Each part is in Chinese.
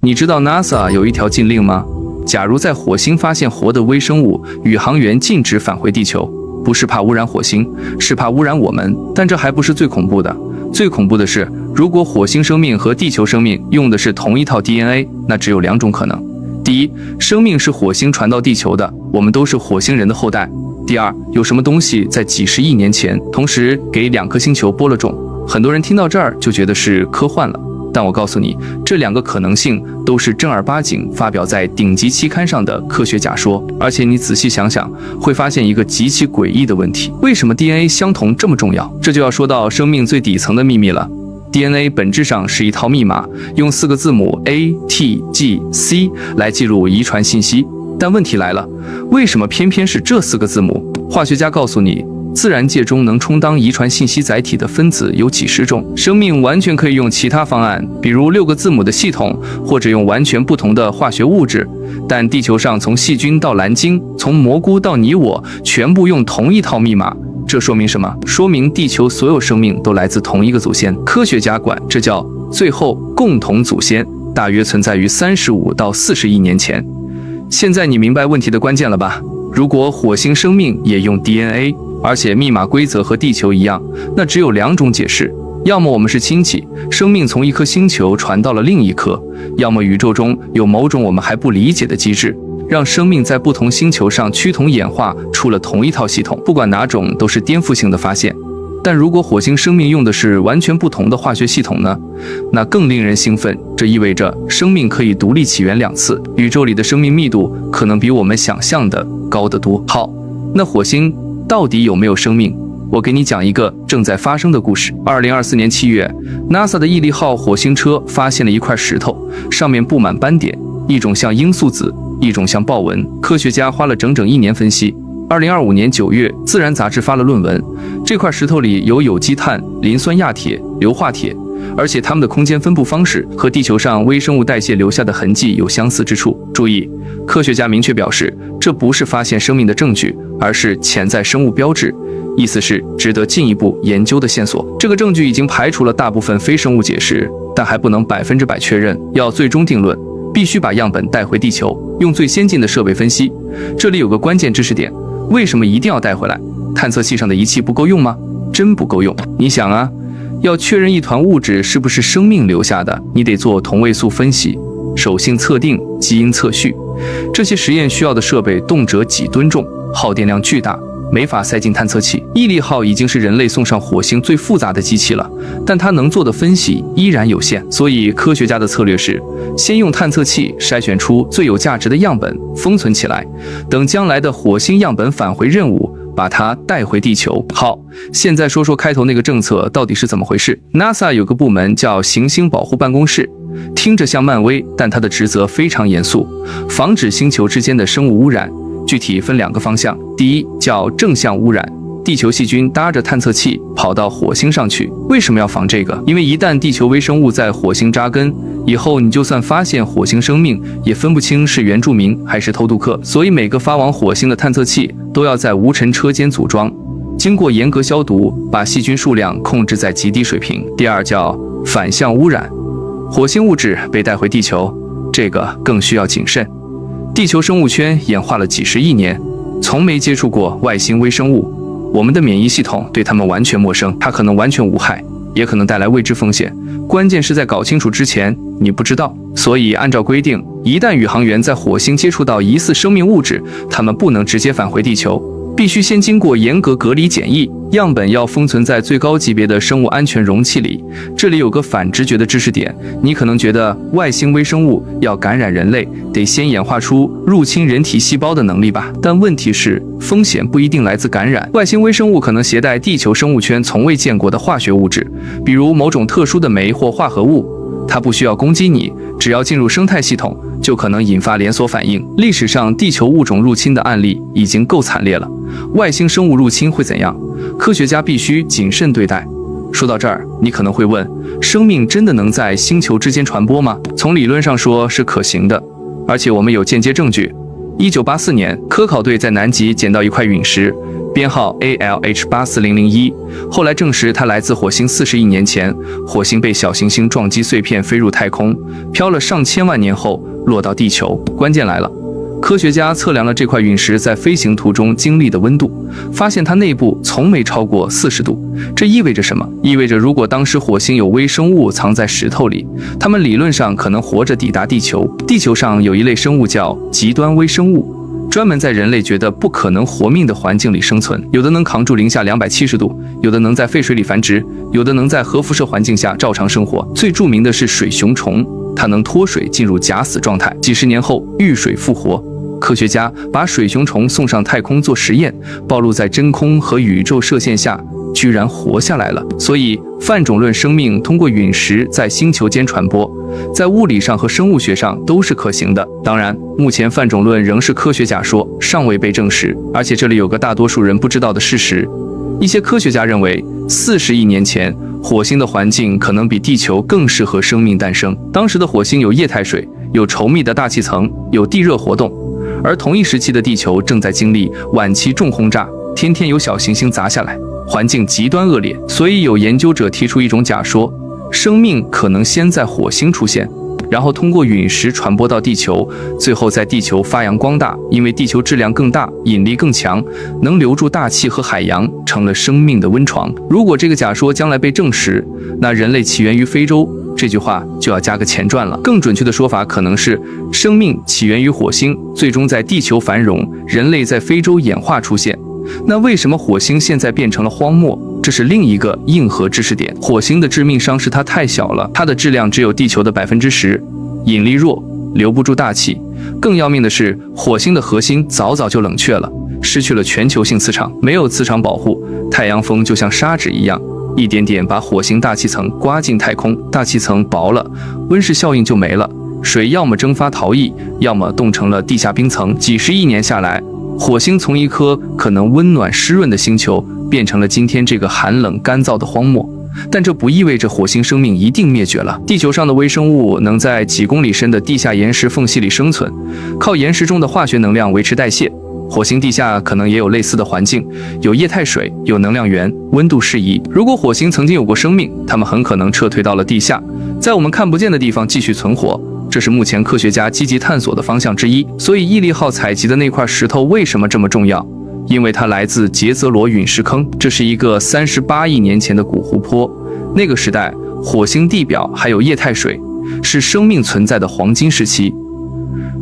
你知道 NASA 有一条禁令吗？假如在火星发现活的微生物，宇航员禁止返回地球。不是怕污染火星，是怕污染我们。但这还不是最恐怖的，最恐怖的是，如果火星生命和地球生命用的是同一套 DNA， 那只有2种可能：第一，生命是火星传到地球的，我们都是火星人的后代；第二，有什么东西在几十亿年前同时给2颗星球播了种。很多人听到这儿就觉得是科幻了，但我告诉你，这2个可能性都是正儿八经发表在顶级期刊上的科学假说。而且你仔细想想，会发现一个极其诡异的问题：为什么 DNA 相同这么重要？这就要说到生命最底层的秘密了。DNA 本质上是一套密码，用4个字母 A、T、G、C 来记录遗传信息。但问题来了，为什么偏偏是这4个字母？化学家告诉你，自然界中能充当遗传信息载体的分子有几十种，生命完全可以用其他方案，比如6个字母的系统，或者用完全不同的化学物质。但地球上从细菌到蓝鲸，从蘑菇到你我，全部用同一套密码。这说明什么？说明地球所有生命都来自同一个祖先。科学家管这叫最后共同祖先，大约存在于35到40亿年前。现在你明白问题的关键了吧？如果火星生命也用 DNA， 而且密码规则和地球一样，那只有2种解释：要么我们是亲戚，生命从一颗星球传到了另一颗；要么宇宙中有某种我们还不理解的机制，让生命在不同星球上趋同演化出了同一套系统。不管哪种，都是颠覆性的发现。但如果火星生命用的是完全不同的化学系统呢？那更令人兴奋，这意味着生命可以独立起源2次，宇宙里的生命密度可能比我们想象的高得多。好，那火星到底有没有生命？我给你讲一个正在发生的故事。2024年7月 ，NASA 的毅力号火星车发现了一块石头，上面布满斑点，一种像罂粟籽，一种像豹纹。科学家花了整整1年分析。2025年9月，《自然》杂志发了论文，这块石头里有有机碳、磷酸亚铁、硫化铁，而且它们的空间分布方式和地球上微生物代谢留下的痕迹有相似之处。注意，科学家明确表示，这不是发现生命的证据，而是潜在生物标志，意思是值得进一步研究的线索。这个证据已经排除了大部分非生物解释，但还不能100%确认。要最终定论，必须把样本带回地球，用最先进的设备分析。这里有个关键知识点。为什么一定要带回来？探测器上的仪器不够用吗？真不够用。你想啊，要确认一团物质是不是生命留下的，你得做同位素分析、手性测定、基因测序。这些实验需要的设备动辄几吨重，耗电量巨大，没法塞进探测器。毅力号已经是人类送上火星最复杂的机器了，但它能做的分析依然有限。所以科学家的策略是，先用探测器筛选出最有价值的样本，封存起来，等将来的火星样本返回任务，把它带回地球。好，现在说说开头那个政策到底是怎么回事。 NASA 有个部门叫行星保护办公室，听着像漫威，但它的职责非常严肃，防止星球之间的生物污染。具体分2个方向，第一叫正向污染，地球细菌搭着探测器跑到火星上去。为什么要防这个？因为一旦地球微生物在火星扎根，以后你就算发现火星生命，也分不清是原住民还是偷渡客。所以每个发往火星的探测器都要在无尘车间组装，经过严格消毒，把细菌数量控制在极低水平。第二叫反向污染，火星物质被带回地球，这个更需要谨慎。地球生物圈演化了几十亿年，从没接触过外星微生物，我们的免疫系统对它们完全陌生，它可能完全无害，也可能带来未知风险。关键是在搞清楚之前，你不知道。所以按照规定，一旦宇航员在火星接触到疑似生命物质，他们不能直接返回地球，必须先经过严格隔离检疫，样本要封存在最高级别的生物安全容器里。这里有个反直觉的知识点，你可能觉得外星微生物要感染人类，得先演化出入侵人体细胞的能力吧？但问题是，风险不一定来自感染，外星微生物可能携带地球生物圈从未见过的化学物质，比如某种特殊的酶或化合物。它不需要攻击你，只要进入生态系统，就可能引发连锁反应。历史上地球物种入侵的案例已经够惨烈了，外星生物入侵会怎样？科学家必须谨慎对待。说到这儿，你可能会问，生命真的能在星球之间传播吗？从理论上说是可行的，而且我们有间接证据。1984年，科考队在南极捡到一块陨石，编号 ALH84001，后来证实它来自火星40亿年前，火星被小行星撞击碎片飞入太空，飘了上千万年后落到地球。关键来了，科学家测量了这块陨石在飞行途中经历的温度，发现它内部从没超过40度。这意味着什么？意味着如果当时火星有微生物藏在石头里，它们理论上可能活着抵达地球。地球上有一类生物叫极端微生物，专门在人类觉得不可能活命的环境里生存，有的能扛住零下270度，有的能在废水里繁殖，有的能在核辐射环境下照常生活。最著名的是水熊虫，它能脱水进入假死状态，几十年后遇水复活。科学家把水熊虫送上太空做实验，暴露在真空和宇宙射线下，居然活下来了。所以泛种论生命通过陨石在星球间传播，在物理上和生物学上都是可行的。当然，目前泛种论仍是科学假说，尚未被证实。而且这里有个大多数人不知道的事实，一些科学家认为40亿年前火星的环境可能比地球更适合生命诞生。当时的火星有液态水，有稠密的大气层，有地热活动，而同一时期的地球正在经历晚期重轰炸，天天有小行星砸下来，环境极端恶劣。所以有研究者提出一种假说，生命可能先在火星出现，然后通过陨石传播到地球，最后在地球发扬光大。因为地球质量更大，引力更强，能留住大气和海洋，成了生命的温床。如果这个假说将来被证实，那人类起源于非洲这句话就要加个前传了。更准确的说法可能是生命起源于火星，最终在地球繁荣，人类在非洲演化出现。那为什么火星现在变成了荒漠？这是另一个硬核知识点。火星的致命伤是它太小了，它的质量只有地球的10%，引力弱，留不住大气。更要命的是，火星的核心早早就冷却了，失去了全球性磁场，没有磁场保护，太阳风就像砂纸一样，一点点把火星大气层刮进太空。大气层薄了，温室效应就没了，水要么蒸发逃逸，要么冻成了地下冰层。几十亿年下来，火星从一颗可能温暖湿润的星球变成了今天这个寒冷干燥的荒漠。但这不意味着火星生命一定灭绝了。地球上的微生物能在几公里深的地下岩石缝隙里生存，靠岩石中的化学能量维持代谢。火星地下可能也有类似的环境，有液态水，有能量源，温度适宜。如果火星曾经有过生命，它们很可能撤退到了地下，在我们看不见的地方继续存活。这是目前科学家积极探索的方向之一。所以毅力号采集的那块石头为什么这么重要？因为它来自杰泽罗陨石坑，这是一个38亿年前的古湖泊。那个时代，火星地表还有液态水，是生命存在的黄金时期。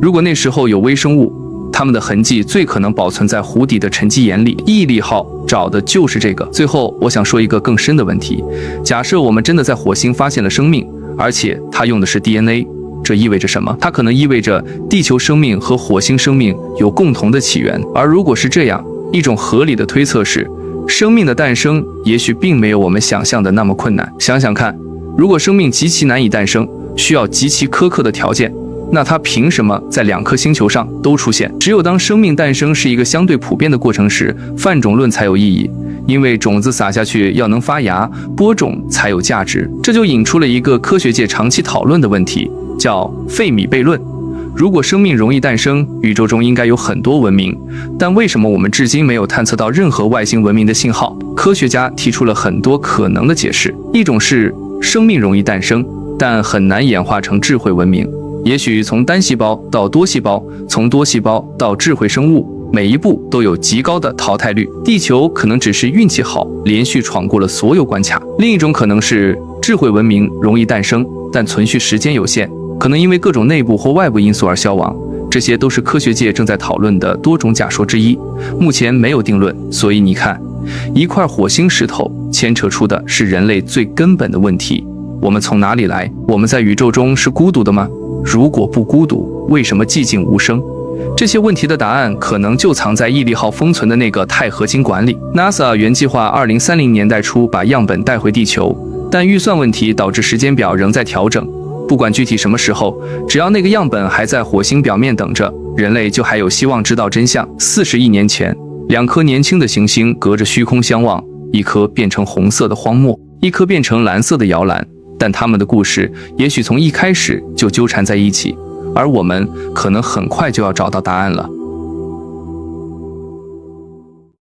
如果那时候有微生物，它们的痕迹最可能保存在湖底的沉积岩里。毅力号找的就是这个。最后，我想说一个更深的问题：假设我们真的在火星发现了生命，而且它用的是 DNA， 这意味着什么？它可能意味着地球生命和火星生命有共同的起源。而如果是这样，一种合理的推测是，生命的诞生也许并没有我们想象的那么困难。想想看，如果生命极其难以诞生，需要极其苛刻的条件，那它凭什么在2颗星球上都出现？只有当生命诞生是一个相对普遍的过程时，泛种论才有意义。因为种子撒下去要能发芽，播种才有价值。这就引出了一个科学界长期讨论的问题，叫费米悖论。如果生命容易诞生，宇宙中应该有很多文明，但为什么我们至今没有探测到任何外星文明的信号？科学家提出了很多可能的解释。一种是生命容易诞生，但很难演化成智慧文明。也许从单细胞到多细胞，从多细胞到智慧生物，每一步都有极高的淘汰率。地球可能只是运气好，连续闯过了所有关卡。另一种可能是智慧文明容易诞生，但存续时间有限，可能因为各种内部或外部因素而消亡。这些都是科学界正在讨论的多种假说之一，目前没有定论。所以你看，一块火星石头牵扯出的是人类最根本的问题：我们从哪里来？我们在宇宙中是孤独的吗？如果不孤独，为什么寂静无声？这些问题的答案可能就藏在毅力号封存的那个钛合金管里。NASA 原计划2030年代初把样本带回地球，但预算问题导致时间表仍在调整。不管具体什么时候，只要那个样本还在火星表面等着，人类就还有希望知道真相。40亿年前，2颗年轻的行星隔着虚空相望，一颗变成红色的荒漠，一颗变成蓝色的摇篮。但他们的故事也许从一开始就纠缠在一起，而我们可能很快就要找到答案了。